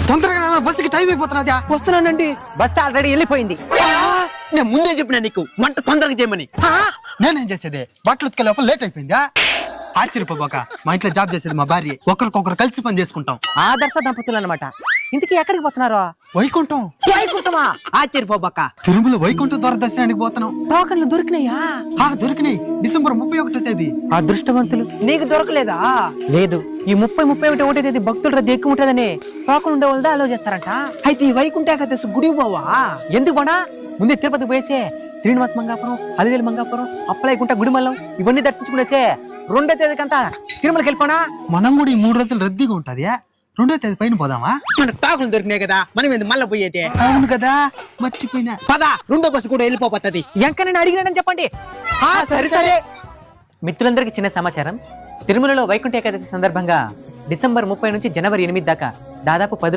తొందరగా బస్సుకి టైం అయిపోతున్నదా? వస్తున్నానండి. బస్ ఆల్రెడీ వెళ్ళిపోయింది. నేను ముందే చెప్పినా నీకు వంట తొందరగా చేయమని. నేనేం చేసేది? బట్టలు ఉతికే లోపల లేట్ అయిపోయిందా? ఆశ్చర్యపోబాక, మా ఇంట్లో జాబ్ చేసేది మా భార్య. ఒకరికొకరు కలిసి పని చేసుకుంటాం. ఆదర్శ దంపతులు అన్నమాట. ఇంతకీ ఎక్కడికి పోతున్నారో? వైకుంఠం. వైకుంఠమా? ఆశ్చర్యపోబాక. తిరుమల వైకుంఠ ద్వార దర్శనానికి పోతున్నాం. టోకన్లు దొరికినాయా? దొరికినాయి. డిసెంబర్ 31వ తేదీ. అదృష్టవంతులు. నీకు దొరకలేదా? లేదు. ఈ 30-31 తేదీ భక్తుల రద్దీ ఎక్కువ ఉంటుందని టోకన్ ఉండే వాళ్ళదా అలో చేస్తారంట. అయితే ఈ వైకుంఠ ఏకాదశి గుడికి పోవా? ఎందుకు పోనా? ముందే తిరుపతికి పోయేసే శ్రీనివాస మంగాపురం, అలివేలు మంగాపురం, అప్పలాయకుంట, గుడిమల్లం ఇవన్నీ దర్శించుకునేసే 2వ తేదీకంతా తిరుమలకి వెళ్ళిపోనా? మనం కూడా ఈ 3 రోజులు రద్దీగా ఉంటది. 2వ తేదీ పైన పోదామా? మన టాకులు దొరికినాయి కదా, మనం ఏంది మళ్ళీ పోయేదే? అవును కదా, మర్చిపోయినా. పదా, 2వ బస్సు కూడా వెళ్ళిపోతుంది. ఇంకా నేను అడిగినానని చెప్పండి. సరే సరే. మిత్రులందరికీ చిన్న సమాచారం. తిరుమలలో వైకుంఠ ఏకాదశి సందర్భంగా డిసెంబర్ 30 నుంచి జనవరి 8 దాకా దాదాపు 10